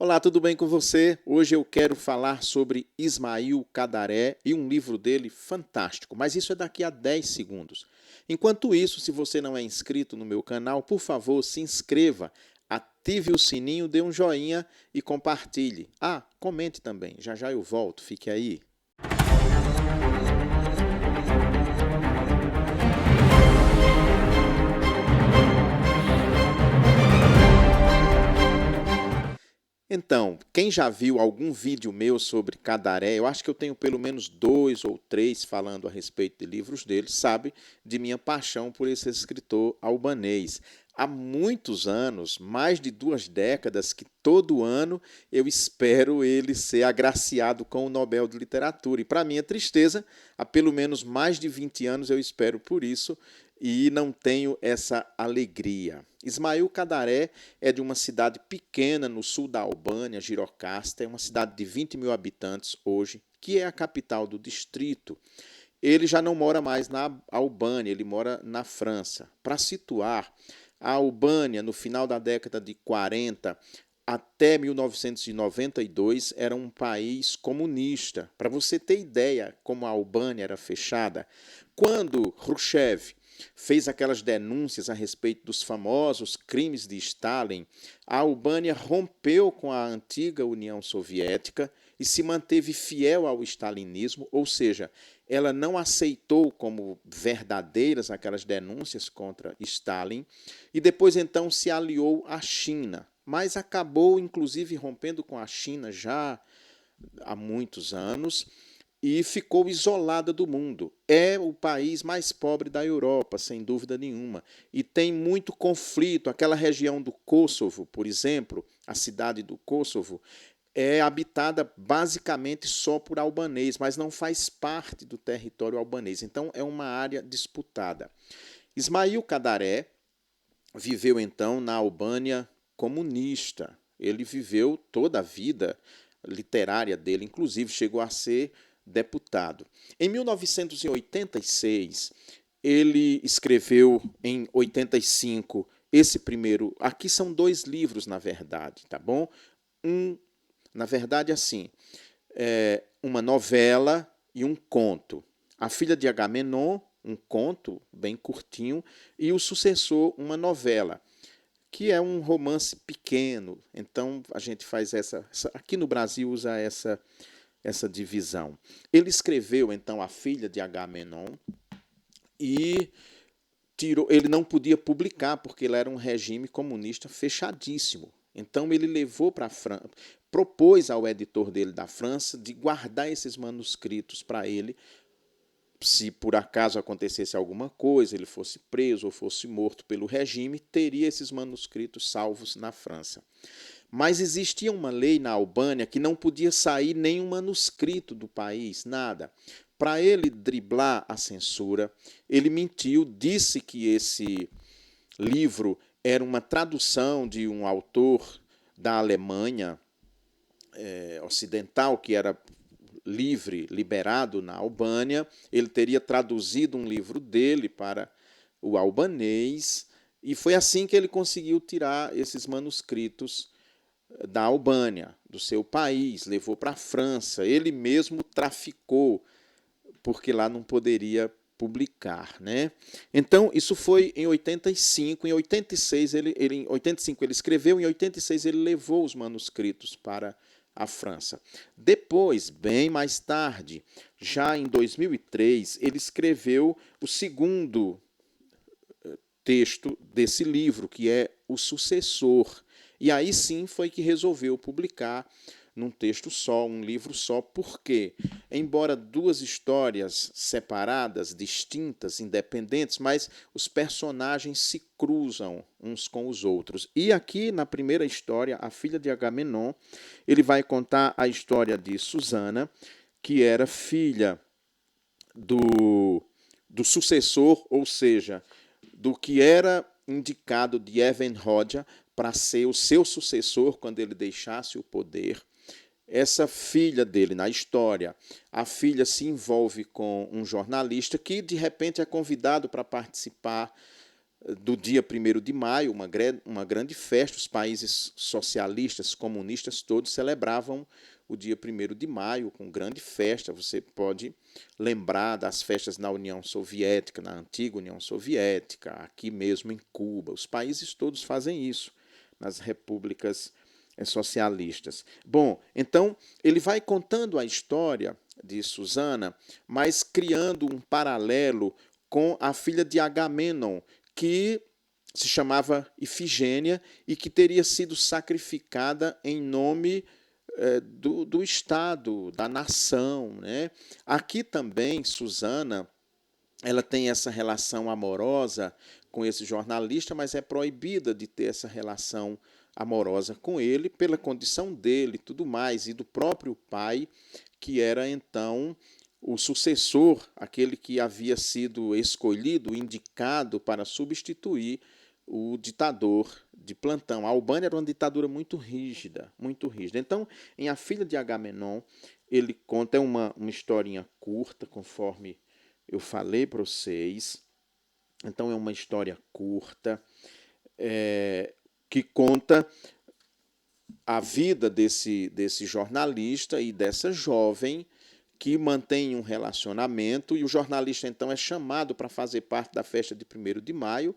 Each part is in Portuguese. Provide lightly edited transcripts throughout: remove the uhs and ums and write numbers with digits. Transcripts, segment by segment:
Olá, tudo bem com você? Hoje eu quero falar sobre Ismail Kadaré e um livro dele fantástico, mas isso é daqui a 10 segundos. Enquanto isso, se você não é inscrito no meu canal, por favor, se inscreva, ative o sininho, dê um joinha e compartilhe. Ah, comente também, já já eu volto, fique aí. Então, quem já viu algum vídeo meu sobre Kadaré, eu acho que eu tenho pelo menos 2 ou 3 falando a respeito de livros dele, sabe de minha paixão por esse escritor albanês. Há muitos anos, mais de 2 décadas, que todo ano eu espero ele ser agraciado com o Nobel de Literatura. E para minha tristeza, há pelo menos mais de 20 anos eu espero por isso e não tenho essa alegria. Ismail Kadaré é de uma cidade pequena no sul da Albânia, Girocasta, é uma cidade de 20 mil habitantes hoje, que é a capital do distrito. Ele já não mora mais na Albânia, ele mora na França. Para situar, a Albânia, no final da década de 40 até 1992, era um país comunista. Para você ter ideia como a Albânia era fechada, quando Khrushchev fez aquelas denúncias a respeito dos famosos crimes de Stalin, a Albânia rompeu com a antiga União Soviética e se manteve fiel ao stalinismo, ou seja, ela não aceitou como verdadeiras aquelas denúncias contra Stalin e depois então se aliou à China, mas acabou inclusive rompendo com a China já há muitos anos e ficou isolada do mundo. É o país mais pobre da Europa, sem dúvida nenhuma, e tem muito conflito. Aquela região do Kosovo, por exemplo, a cidade do Kosovo, é habitada basicamente só por albanês, mas não faz parte do território albanês. Então é uma área disputada. Ismail Kadaré viveu então na Albânia comunista. Ele viveu toda a vida literária dele, inclusive chegou a ser deputado. Em 1986, ele escreveu em 85 esse primeiro. Aqui são 2 livros, na verdade, tá bom? Na verdade, assim, uma novela e um conto. A Filha de Agamenon, um conto bem curtinho, e o sucessor, uma novela, que é um romance pequeno. Então, a gente faz aqui no Brasil usa essa divisão. Ele escreveu, então, A Filha de Agamenon e ele não podia publicar, porque ele era um regime comunista fechadíssimo. Então, ele levou para a França, propôs ao editor dele da França de guardar esses manuscritos para ele, se por acaso acontecesse alguma coisa, ele fosse preso ou fosse morto pelo regime, teria esses manuscritos salvos na França. Mas existia uma lei na Albânia que não podia sair nenhum manuscrito do país, nada. Para ele driblar a censura, ele mentiu, disse que esse livro era uma tradução de um autor da Alemanha ocidental, que era livre, liberado na Albânia. Ele teria traduzido um livro dele para o albanês, e foi assim que ele conseguiu tirar esses manuscritos da Albânia, do seu país, levou para a França. Ele mesmo traficou, porque lá não poderia publicar, né? Então, isso foi em 85. Em 86 em 85 ele escreveu, em 86 ele levou os manuscritos para a França. Depois, bem mais tarde, já em 2003, ele escreveu o segundo texto desse livro, que é o sucessor. E aí sim foi que resolveu publicar num texto só, um livro só, porque, embora 2 histórias separadas, distintas, independentes, mas os personagens se cruzam uns com os outros. E aqui, na primeira história, A Filha de Agamenon, ele vai contar a história de Susana, que era filha do sucessor, ou seja, do que era indicado de Evenhodia para ser o seu sucessor quando ele deixasse o poder. Essa filha dele, na história, a filha se envolve com um jornalista que, de repente, é convidado para participar do dia 1º de maio, uma grande festa. Os países socialistas, comunistas, todos celebravam o dia 1º de maio com grande festa. Você pode lembrar das festas na União Soviética, na antiga União Soviética, aqui mesmo em Cuba. Os países todos fazem isso, nas repúblicas socialistas. Bom, então ele vai contando a história de Susana, mas criando um paralelo com a filha de Agamenon, que se chamava Ifigênia e que teria sido sacrificada em nome do Estado, da nação, né? Aqui também, Susana, ela tem essa relação amorosa com esse jornalista, mas é proibida de ter essa relação amorosa com ele pela condição dele, tudo mais, e do próprio pai, que era então o sucessor, aquele que havia sido escolhido, indicado para substituir o ditador de plantão. A Albânia era uma ditadura muito rígida, muito rígida. Então, em A Filha de Agamenon, ele conta uma historinha curta, conforme eu falei para vocês. Então, é uma história curta, que conta a vida desse jornalista e dessa jovem que mantém um relacionamento, e o jornalista então é chamado para fazer parte da festa de 1º de maio,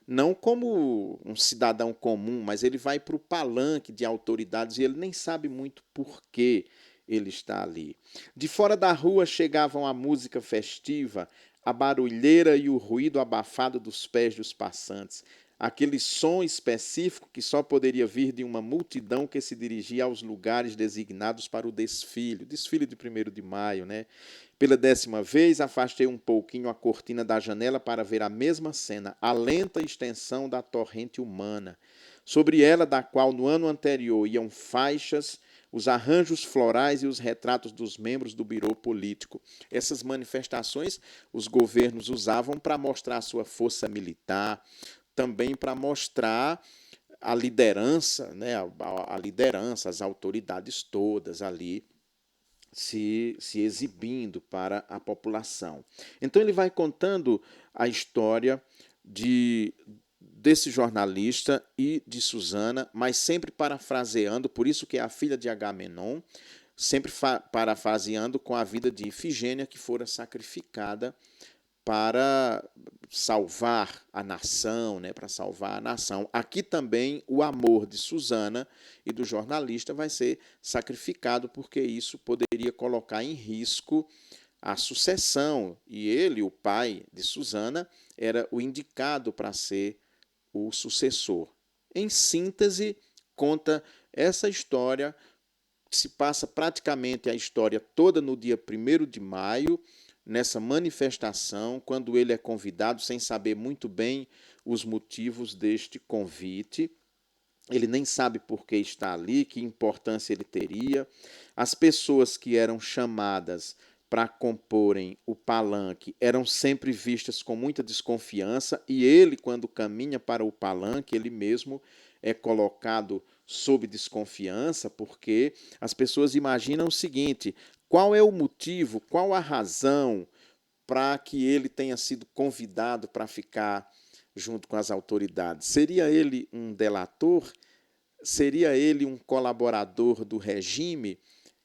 não como um cidadão comum, mas ele vai para o palanque de autoridades e ele nem sabe muito por que ele está ali. De fora da rua chegavam a música festiva, a barulheira e o ruído abafado dos pés dos passantes, aquele som específico que só poderia vir de uma multidão que se dirigia aos lugares designados para o desfile de 1º de maio, né? Pela 10ª vez, afastei um pouquinho a cortina da janela para ver a mesma cena, a lenta extensão da torrente humana, sobre ela da qual no ano anterior iam faixas, os arranjos florais e os retratos dos membros do birô político. Essas manifestações os governos usavam para mostrar a sua força militar, também para mostrar a liderança, né, a liderança, as autoridades todas ali se exibindo para a população. Então ele vai contando a história desse jornalista e de Susana, mas sempre parafraseando, por isso que é a filha de Agamenon, sempre parafraseando com a vida de Ifigênia, que fora sacrificada para salvar a nação, né, para salvar a nação. Aqui também o amor de Susana e do jornalista vai ser sacrificado, porque isso poderia colocar em risco a sucessão. E ele, o pai de Susana, era o indicado para ser o sucessor. Em síntese, conta essa história, se passa praticamente a história toda no dia 1º de maio, nessa manifestação, quando ele é convidado, sem saber muito bem os motivos deste convite. Ele nem sabe por que está ali, que importância ele teria. As pessoas que eram chamadas para comporem o palanque eram sempre vistas com muita desconfiança, e ele, quando caminha para o palanque, ele mesmo é colocado sob desconfiança, porque as pessoas imaginam o seguinte: qual é o motivo, qual a razão para que ele tenha sido convidado para ficar junto com as autoridades? Seria ele um delator? Seria ele um colaborador do regime?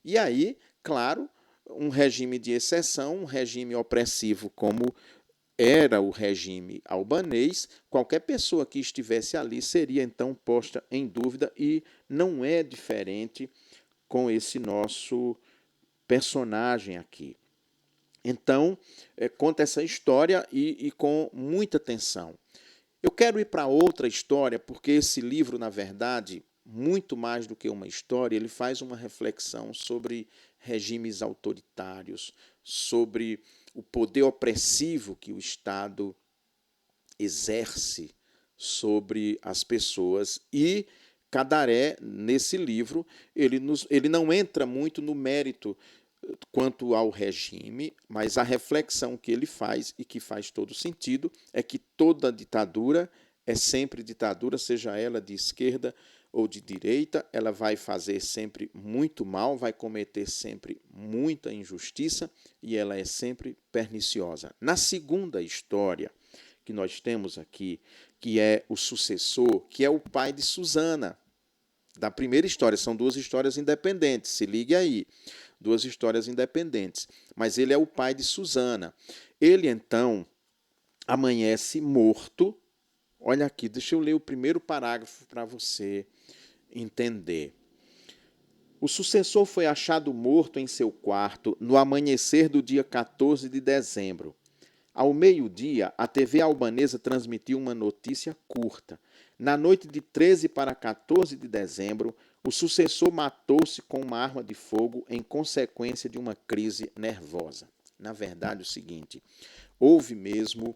E aí, claro, um regime de exceção, um regime opressivo como era o regime albanês, qualquer pessoa que estivesse ali seria então posta em dúvida, e não é diferente com esse nosso personagem aqui. Então, conta essa história e com muita tensão. Eu quero ir para outra história, porque esse livro, na verdade, muito mais do que uma história, ele faz uma reflexão sobre regimes autoritários, sobre o poder opressivo que o Estado exerce sobre as pessoas. E Cadaré, nesse livro, ele não entra muito no mérito quanto ao regime, mas a reflexão que ele faz, e que faz todo sentido, é que toda ditadura é sempre ditadura, seja ela de esquerda ou de direita, ela vai fazer sempre muito mal, vai cometer sempre muita injustiça, e ela é sempre perniciosa. Na segunda história, que que nós temos aqui, que é o sucessor, que é o pai de Susana, da primeira história. São duas histórias independentes, se ligue aí. Duas histórias independentes. Mas ele é o pai de Susana. Ele, então, amanhece morto. Olha aqui, deixa eu ler o primeiro parágrafo para você entender. O sucessor foi achado morto em seu quarto no amanhecer do dia 14 de dezembro. Ao meio-dia, a TV albanesa transmitiu uma notícia curta. Na noite de 13 para 14 de dezembro, o sucessor matou-se com uma arma de fogo em consequência de uma crise nervosa. Na verdade, é o seguinte, houve mesmo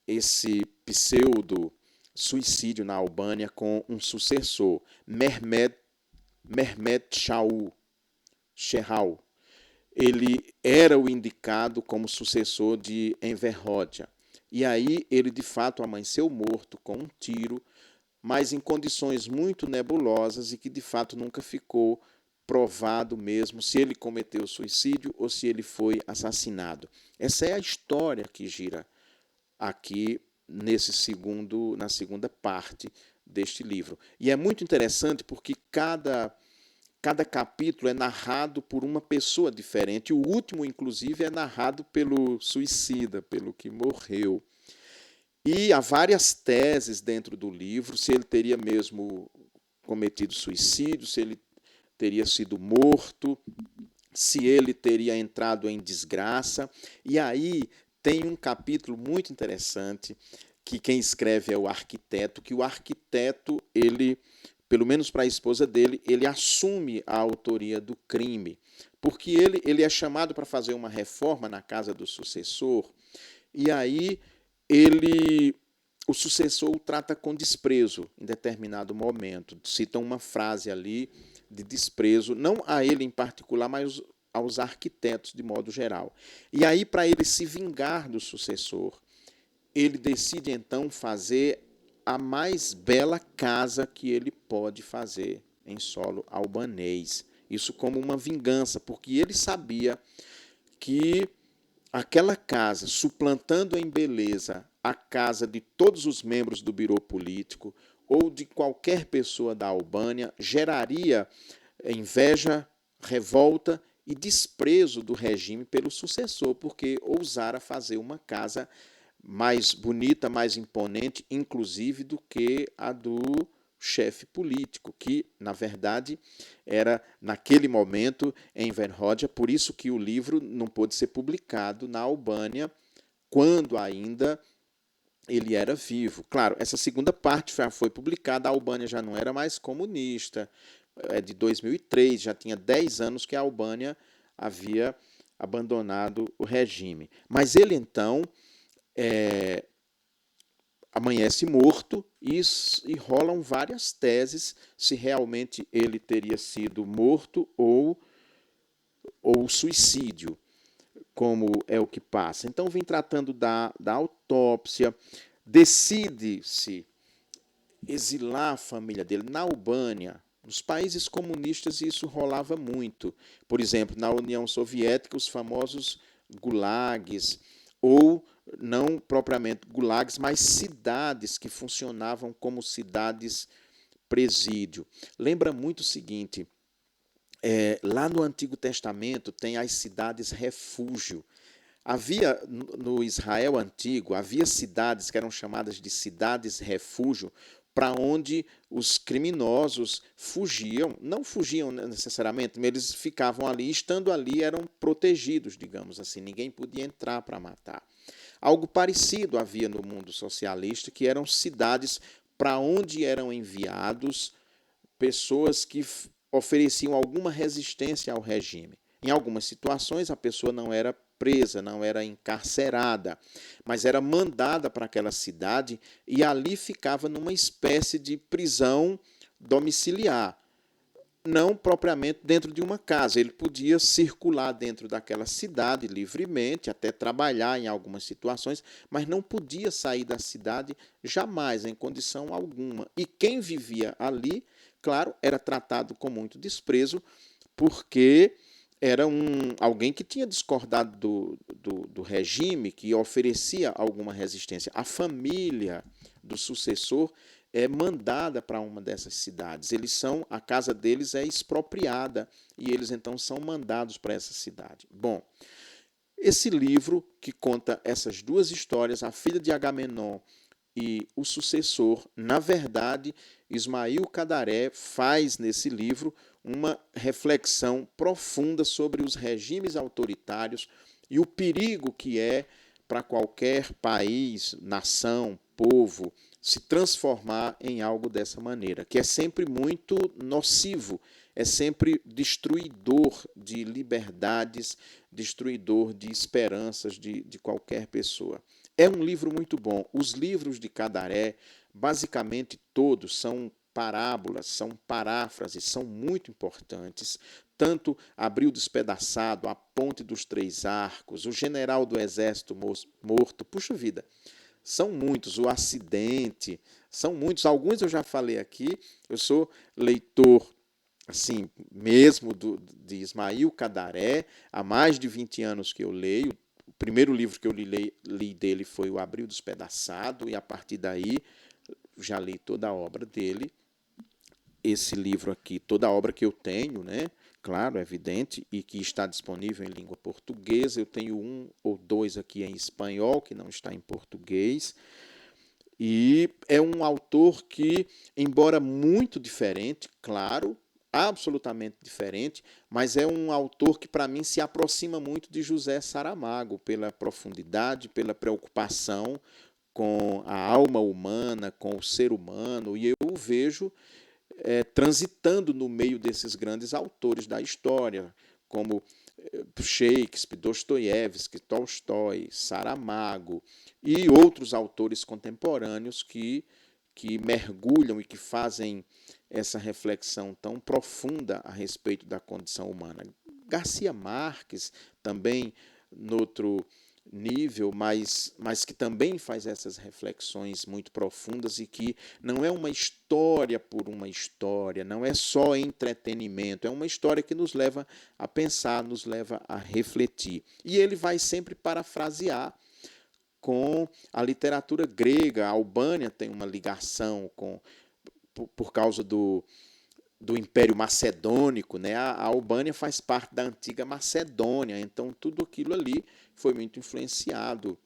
esse pseudo-suicídio na Albânia com um sucessor, Mehmet Shehal. Ele era o indicado como sucessor de Enver Hoxha. E aí ele, de fato, amanheceu morto com um tiro, mas em condições muito nebulosas e que, de fato, nunca ficou provado mesmo se ele cometeu suicídio ou se ele foi assassinado. Essa é a história que gira aqui na segunda parte deste livro. E é muito interessante porque cada capítulo é narrado por uma pessoa diferente. O último, inclusive, é narrado pelo suicida, pelo que morreu. E há várias teses dentro do livro, se ele teria mesmo cometido suicídio, se ele teria sido morto, se ele teria entrado em desgraça. E aí tem um capítulo muito interessante, que quem escreve é o arquiteto, que o arquiteto, ele, pelo menos para a esposa dele, ele assume a autoria do crime, porque ele é chamado para fazer uma reforma na casa do sucessor, e aí o sucessor o trata com desprezo em determinado momento. Cita uma frase ali de desprezo, não a ele em particular, mas aos arquitetos de modo geral. E aí, para ele se vingar do sucessor, ele decide então fazer a mais bela casa que ele pode fazer em solo albanês. Isso como uma vingança, porque ele sabia que aquela casa, suplantando em beleza a casa de todos os membros do birô político ou de qualquer pessoa da Albânia, geraria inveja, revolta e desprezo do regime pelo sucessor, porque ousara fazer uma casa mais bonita, mais imponente, inclusive do que a do chefe político, que, na verdade, era, naquele momento, Enver Hoxha, por isso que o livro não pôde ser publicado na Albânia, quando ainda ele era vivo. Claro, essa segunda parte já foi publicada, a Albânia já não era mais comunista, é de 2003, já tinha 10 anos que a Albânia havia abandonado o regime. Mas ele, então, amanhece morto e rolam várias teses se realmente ele teria sido morto ou suicídio, como é o que passa. Então, vem tratando da autópsia, decide-se exilar a família dele na Albânia. Nos países comunistas isso rolava muito. Por exemplo, na União Soviética, os famosos gulags, ou não propriamente gulags, mas cidades que funcionavam como cidades presídio. Lembra muito o seguinte, lá no Antigo Testamento tem as cidades refúgio. Havia, no Israel antigo, havia cidades que eram chamadas de cidades refúgio, para onde os criminosos fugiam, não fugiam necessariamente, mas eles ficavam ali, estando ali eram protegidos, digamos assim, ninguém podia entrar para matar. Algo parecido havia no mundo socialista, que eram cidades para onde eram enviados pessoas que ofereciam alguma resistência ao regime. Em algumas situações, a pessoa não era presa, não era encarcerada, mas era mandada para aquela cidade e ali ficava numa espécie de prisão domiciliar. Não propriamente dentro de uma casa, ele podia circular dentro daquela cidade livremente, até trabalhar em algumas situações, mas não podia sair da cidade jamais, em condição alguma. E quem vivia ali, claro, era tratado com muito desprezo, porque era alguém que tinha discordado do regime, que oferecia alguma resistência. A família do sucessor é mandada para uma dessas cidades. A casa deles é expropriada e eles então são mandados para essa cidade. Bom, esse livro que conta essas duas histórias, a filha de Agamenon e o sucessor, na verdade, Ismail Cadaré faz nesse livro uma reflexão profunda sobre os regimes autoritários e o perigo que é para qualquer país, nação, povo, se transformar em algo dessa maneira, que é sempre muito nocivo, é sempre destruidor de liberdades, destruidor de esperanças de qualquer pessoa. É um livro muito bom. Os livros de Cadaré, basicamente todos, são parábolas, são paráfrases, são muito importantes. Tanto Abril Despedaçado, A Ponte dos Três Arcos, O General do Exército Morto, puxa vida, são muitos. O Acidente, são muitos. Alguns eu já falei aqui. Eu sou leitor assim, mesmo de Ismail Cadaré, há mais de 20 anos que eu leio. O primeiro livro que eu li dele foi o Abril Despedaçado, e a partir daí já li toda a obra dele. Esse livro aqui, toda a obra que eu tenho, né? Claro, é evidente, e que está disponível em língua portuguesa. Eu tenho um ou dois aqui em espanhol, que não está em português. E é um autor que, embora muito diferente, claro, absolutamente diferente, mas é um autor que, para mim, se aproxima muito de José Saramago, pela profundidade, pela preocupação com a alma humana, com o ser humano, e eu o vejo transitando no meio desses grandes autores da história, como Shakespeare, Dostoiévski, Tolstói, Saramago e outros autores contemporâneos que mergulham e que fazem essa reflexão tão profunda a respeito da condição humana. Garcia Marques, também, noutro nível, mas que também faz essas reflexões muito profundas e que não é uma história por uma história, não é só entretenimento, é uma história que nos leva a pensar, nos leva a refletir. E ele vai sempre parafrasear com a literatura grega. A Albânia tem uma ligação por causa do Império Macedônico, né? A Albânia faz parte da antiga Macedônia, então tudo aquilo ali foi muito influenciado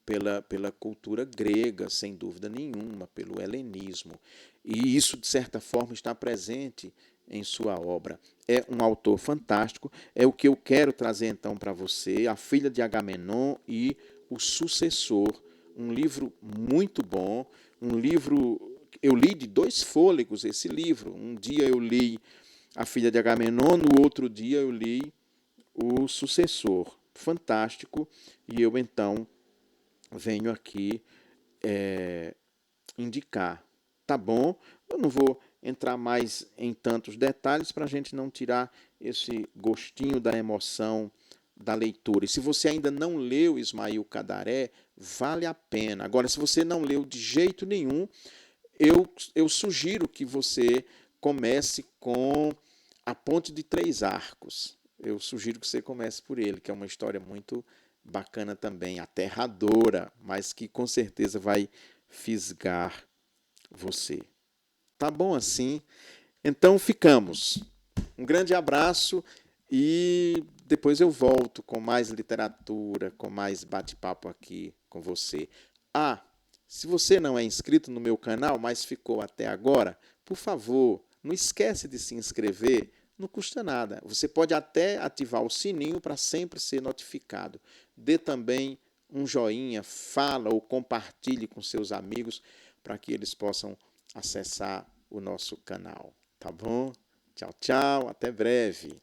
pela cultura grega, sem dúvida nenhuma, pelo helenismo. E isso, de certa forma, está presente em sua obra. É um autor fantástico, é o que eu quero trazer então para você, A Filha de Agamenon e O Sucessor, um livro muito bom, um livro. Eu li de 2 fôlegos esse livro. Um dia eu li A Filha de Agamenon, no outro dia eu li O Sucessor. Fantástico. E eu então venho aqui indicar. Tá bom? Eu não vou entrar mais em tantos detalhes para a gente não tirar esse gostinho da emoção da leitura. E se você ainda não leu Ismail Cadaré, vale a pena. Agora, se você não leu de jeito nenhum, eu sugiro que você comece com A Ponte de Três Arcos. Eu sugiro que você comece por ele, que é uma história muito bacana também, aterradora, mas que com certeza vai fisgar você. Tá bom assim? Então ficamos. Um grande abraço e depois eu volto com mais literatura, com mais bate-papo aqui com você. Ah, se você não é inscrito no meu canal, mas ficou até agora, por favor, não esquece de se inscrever, não custa nada. Você pode até ativar o sininho para sempre ser notificado. Dê também um joinha, fala ou compartilhe com seus amigos para que eles possam acessar o nosso canal. Tá bom? Tchau, tchau, até breve.